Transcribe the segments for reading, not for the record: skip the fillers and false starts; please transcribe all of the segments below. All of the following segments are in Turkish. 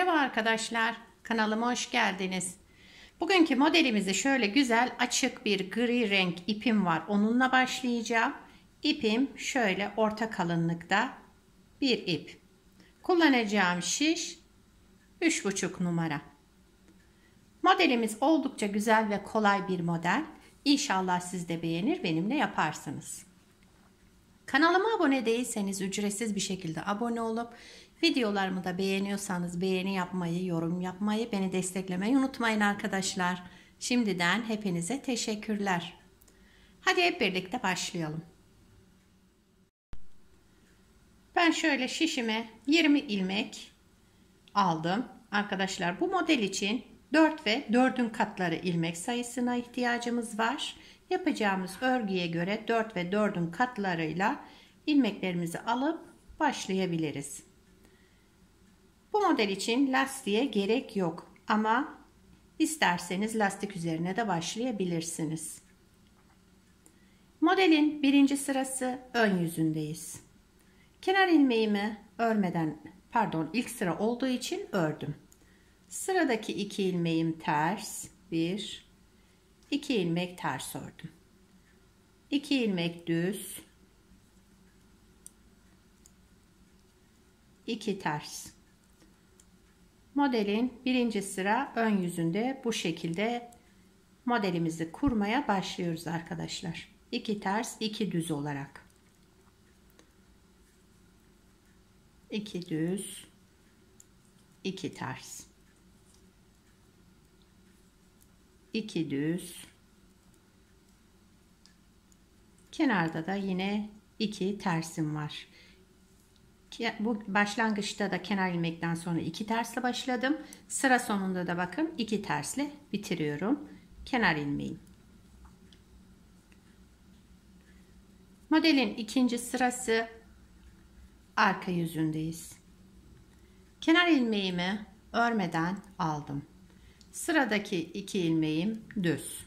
Merhaba arkadaşlar, kanalıma hoş geldiniz. Bugünkü modelimizi şöyle güzel açık bir gri renk ipim var. Onunla başlayacağım. İpim şöyle orta kalınlıkta bir ip. Kullanacağım şiş 3,5 numara. Modelimiz oldukça güzel ve kolay bir model. İnşallah siz de beğenir, benimle yaparsınız. Kanalıma abone değilseniz ücretsiz bir şekilde abone olup videolarımı da beğeniyorsanız beğeni yapmayı, yorum yapmayı, beni desteklemeyi unutmayın arkadaşlar. Şimdiden hepinize teşekkürler. Hadi hep birlikte başlayalım. Ben şöyle şişime 20 ilmek aldım. Arkadaşlar bu model için 4 ve 4'ün katları ilmek sayısına ihtiyacımız var. Yapacağımız örgüye göre 4 ve 4'ün katlarıyla ilmeklerimizi alıp başlayabiliriz. Bu model için lastiğe gerek yok ama isterseniz lastik üzerine de başlayabilirsiniz. Modelin birinci sırası ön yüzündeyiz. Kenar ilmeğimi örmeden, ilk sıra olduğu için ördüm. Sıradaki 2 ilmeğim ters, 1, 2 ilmek ters ördüm. 2 ilmek düz, 2 ters. Modelin birinci sıra ön yüzünde bu şekilde modelimizi kurmaya başlıyoruz arkadaşlar. 2 ters, 2 düz olarak. 2 düz, 2 ters. 2 düz. Kenarda da yine 2 tersim var. Bu başlangıçta da kenar ilmekten sonra 2 tersle başladım. Sıra sonunda da bakın 2 tersle bitiriyorum. Kenar ilmeğim. Modelin ikinci sırası arka yüzündeyiz. Kenar ilmeğimi örmeden aldım. Sıradaki 2 ilmeğim düz.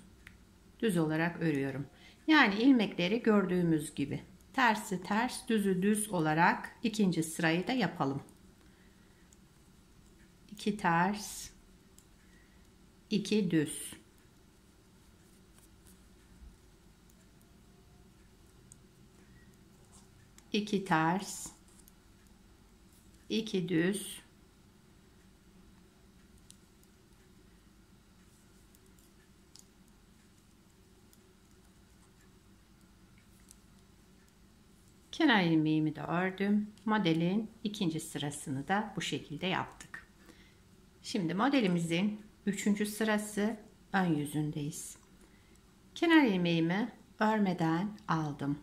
Düz olarak örüyorum. Yani ilmekleri gördüğümüz gibi. Tersi ters, düzü düz olarak ikinci sırayı da yapalım. 2 ters, 2 düz. 2 ters, 2 düz. 2 kenar ilmeğimi de ördüm. Modelin ikinci sırasını da bu şekilde yaptık. Şimdi modelimizin 3. sırası ön yüzündeyiz. Kenar ilmeğimi örmeden aldım.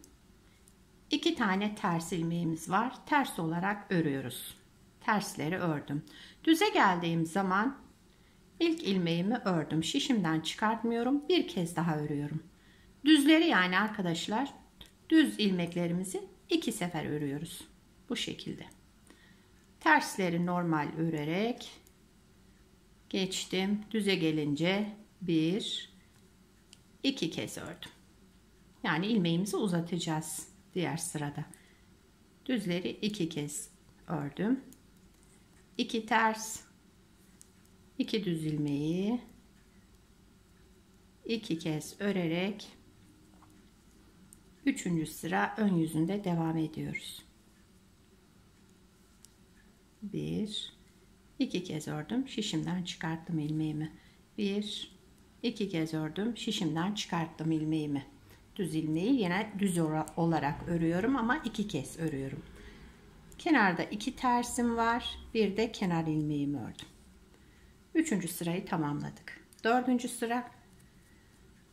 2 tane ters ilmeğimiz var. Ters olarak örüyoruz. Tersleri ördüm. Düze geldiğim zaman ilk ilmeğimi ördüm. Şişimden çıkartmıyorum. Bir kez daha örüyorum. Düzleri yani arkadaşlar düz ilmeklerimizi 2 sefer örüyoruz. Bu şekilde. Tersleri normal örerek geçtim. Düze gelince 1, 2 kez ördüm. Yani ilmeğimizi uzatacağız diğer sırada. Düzleri 2 kez ördüm. 2 ters, 2 düz ilmeği 2 kez örerek 3. sıra ön yüzünde devam ediyoruz. 1, 2 kez ördüm. Şişimden çıkarttım ilmeğimi. 1, 2 kez ördüm. Şişimden çıkarttım ilmeğimi. Düz ilmeği yine düz olarak örüyorum ama 2 kez örüyorum. Kenarda 2 tersim var. Bir de kenar ilmeğimi ördüm. 3. sırayı tamamladık. 4. sıra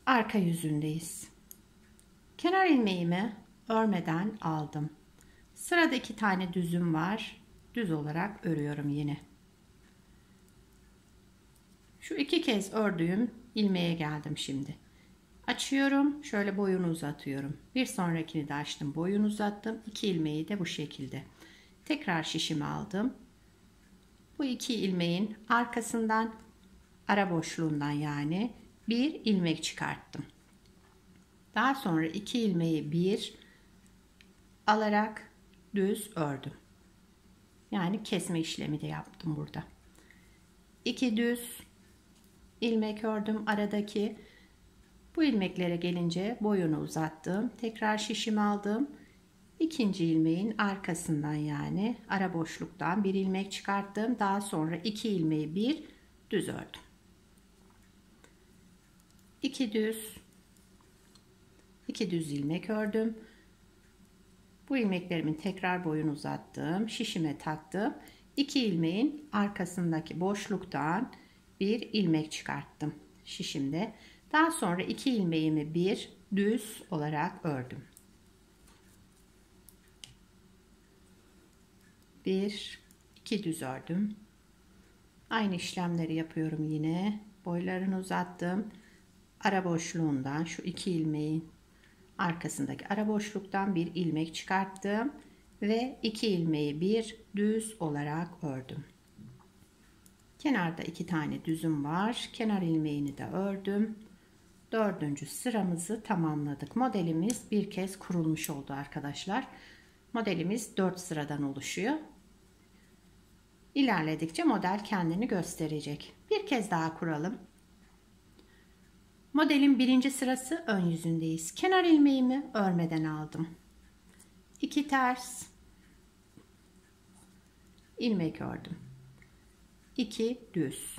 arka yüzündeyiz. Kenar ilmeğimi örmeden aldım. Sırada 2 tane düzüm var. Düz olarak örüyorum yine. Şu 2 kez ördüğüm ilmeğe geldim şimdi. Açıyorum. Şöyle boyunu uzatıyorum. Bir sonrakini de açtım. Boyunu uzattım. 2 ilmeği de bu şekilde. Tekrar şişimi aldım. Bu 2 ilmeğin arkasından ara boşluğundan yani bir ilmek çıkarttım. Daha sonra 2 ilmeği bir alarak düz ördüm. Yani kesme işlemi de yaptım burada. 2 düz ilmek ördüm aradaki. Bu ilmeklere gelince boyunu uzattım. Tekrar şişimi aldım. İkinci ilmeğin arkasından, yani ara boşluktan bir ilmek çıkarttım. Daha sonra 2 ilmeği bir düz ördüm. 2 düz, 2 düz ilmek ördüm. Bu ilmeklerimin tekrar boyunu uzattım. Şişime taktım. 2 ilmeğin arkasındaki boşluktan bir ilmek çıkarttım şişimde. Daha sonra 2 ilmeğimi bir düz olarak ördüm. 1 2 düz ördüm. Aynı işlemleri yapıyorum yine. Boylarını uzattım. Ara boşluğundan, şu 2 ilmeğin arkasındaki ara boşluktan bir ilmek çıkarttım ve 2 ilmeği bir düz olarak ördüm. Kenarda 2 tane düzüm var. Kenar ilmeğini de ördüm. Dördüncü sıramızı tamamladık. Modelimiz bir kez kurulmuş oldu arkadaşlar. Modelimiz 4 sıradan oluşuyor. İlerledikçe model kendini gösterecek. Bir kez daha kuralım. Modelin birinci sırası ön yüzündeyiz. Kenar ilmeğimi örmeden aldım. 2 ters ilmek ördüm. 2 düz.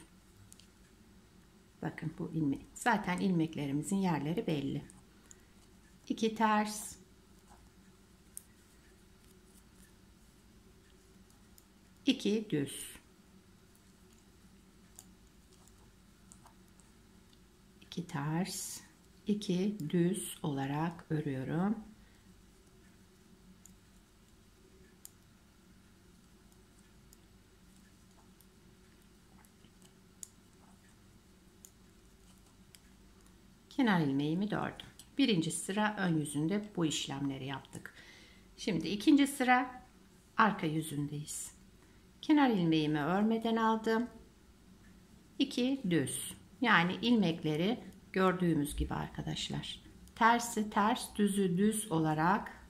Bakın bu ilmek. Zaten ilmeklerimizin yerleri belli. 2 ters. 2 düz. 2 ters, 2 düz olarak örüyorum. Kenar ilmeğimi de ördüm. Birinci sıra ön yüzünde bu işlemleri yaptık. Şimdi ikinci sıra arka yüzündeyiz. Kenar ilmeğimi örmeden aldım. 2 düz. Yani ilmekleri gördüğümüz gibi arkadaşlar. Tersi ters, düzü düz olarak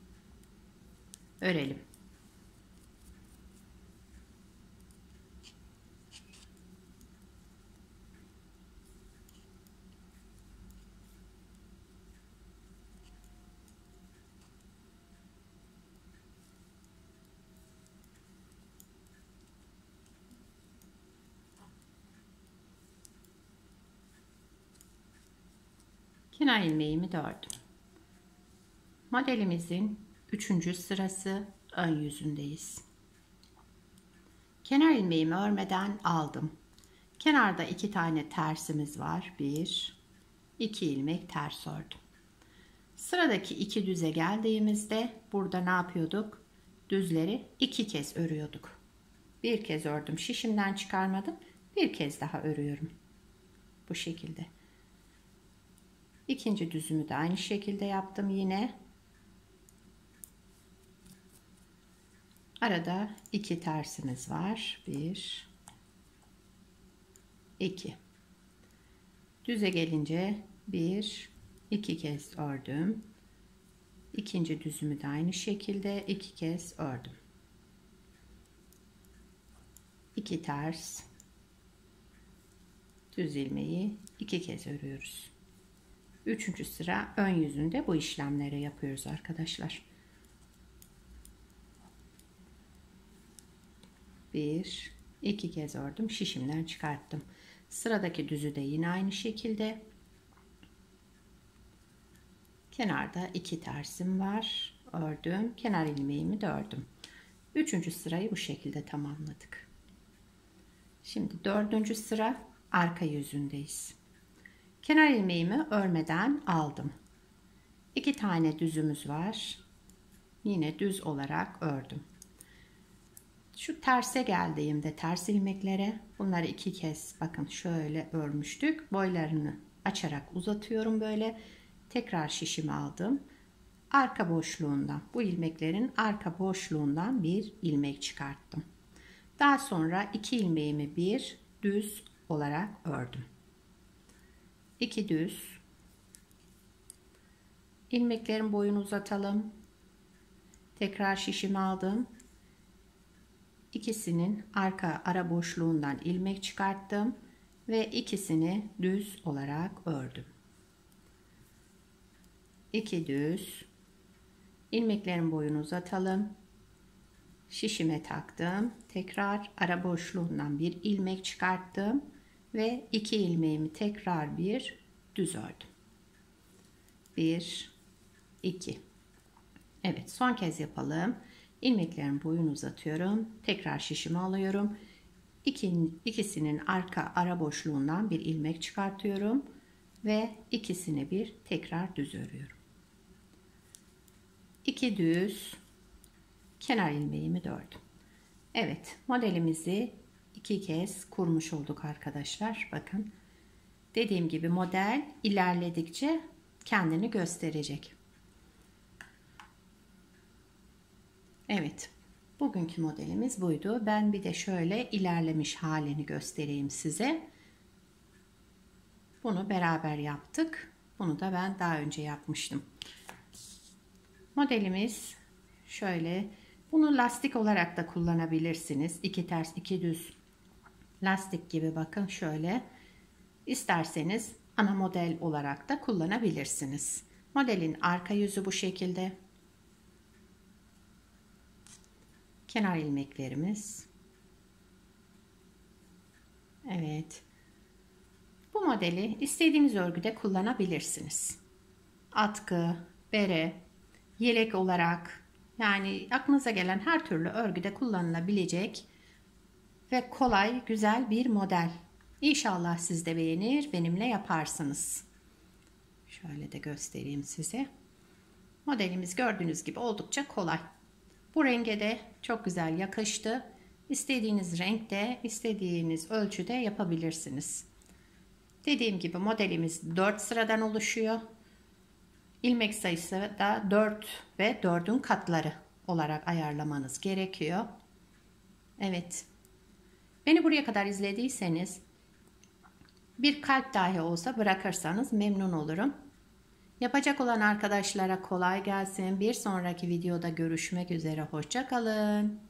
örelim. Kenar ilmeğimi de ördüm. Modelimizin 3. sırası ön yüzündeyiz. Kenar ilmeğimi örmeden aldım. Kenarda 2 tane tersimiz var. 1 2 ilmek ters ördüm. Sıradaki 2 düze geldiğimizde burada ne yapıyorduk? Düzleri 2 kez örüyorduk. Bir kez ördüm, şişimden çıkarmadım. Bir kez daha örüyorum. Bu şekilde. İkinci düzümü de aynı şekilde yaptım yine. Arada 2 tersimiz var. 1 2. Düze gelince 1 2 kez ördüm. İkinci düzümü de aynı şekilde 2 kez ördüm. 2 ters, düz ilmeği 2 kez örüyoruz. 3. sıra ön yüzünde bu işlemleri yapıyoruz arkadaşlar. 1 2 kez ördüm, şişimden çıkarttım. Sıradaki düzü de yine aynı şekilde. Kenarda 2 tersim var. Ördüm. Kenar ilmeğimi de ördüm. 3. sırayı bu şekilde tamamladık. Şimdi 4. sıra arka yüzündeyiz. Kenar ilmeğimi örmeden aldım. 2 tane düzümüz var. Yine düz olarak ördüm. Şu terse geldiğimde ters ilmeklere bunları 2 kez bakın şöyle örmüştük. Boylarını açarak uzatıyorum böyle. Tekrar şişimi aldım. Arka boşluğundan, bu ilmeklerin arka boşluğundan bir ilmek çıkarttım. Daha sonra 2 ilmeğimi bir düz olarak ördüm. 2 düz. İlmeklerin boyunu uzatalım. Tekrar şişimi aldım. İkisinin arka ara boşluğundan ilmek çıkarttım ve ikisini düz olarak ördüm. 2 düz. İlmeklerin boyunu uzatalım. Şişime taktım. Tekrar ara boşluğundan bir ilmek çıkarttım ve 2 ilmeğimi tekrar bir düz ördüm. 1 2. Evet, son kez yapalım. İlmeklerin boyunu uzatıyorum. Tekrar şişimi alıyorum. İkisinin arka ara boşluğundan bir ilmek çıkartıyorum ve ikisini bir tekrar düz örüyorum. 2 düz, kenar ilmeğimi de ördüm. Evet, modelimizi 2 kez kurmuş olduk arkadaşlar. Bakın, dediğim gibi model ilerledikçe kendini gösterecek. Evet, bugünkü modelimiz buydu. Ben bir de şöyle ilerlemiş halini göstereyim size. Bunu beraber yaptık. Bunu da ben daha önce yapmıştım. Modelimiz şöyle. Bunu lastik olarak da kullanabilirsiniz. 2 ters 2 düz lastik gibi, bakın şöyle. İsterseniz ana model olarak da kullanabilirsiniz. Modelin arka yüzü bu şekilde. Kenar ilmeklerimiz. Evet. Bu modeli istediğiniz örgüde kullanabilirsiniz. Atkı, bere, yelek olarak, yani aklınıza gelen her türlü örgüde kullanılabilecek ve kolay, güzel bir model. İnşallah siz de beğenir, benimle yaparsınız. Şöyle de göstereyim size. Modelimiz gördüğünüz gibi oldukça kolay. Bu renge de çok güzel yakıştı. İstediğiniz renkte, istediğiniz ölçüde yapabilirsiniz. Dediğim gibi modelimiz 4 sıradan oluşuyor. İlmek sayısı da 4 ve 4'ün katları olarak ayarlamanız gerekiyor. Evet. Beni buraya kadar izlediyseniz bir kalp dahi olsa bırakırsanız memnun olurum. Yapacak olan arkadaşlara kolay gelsin. Bir sonraki videoda görüşmek üzere. Hoşça kalın.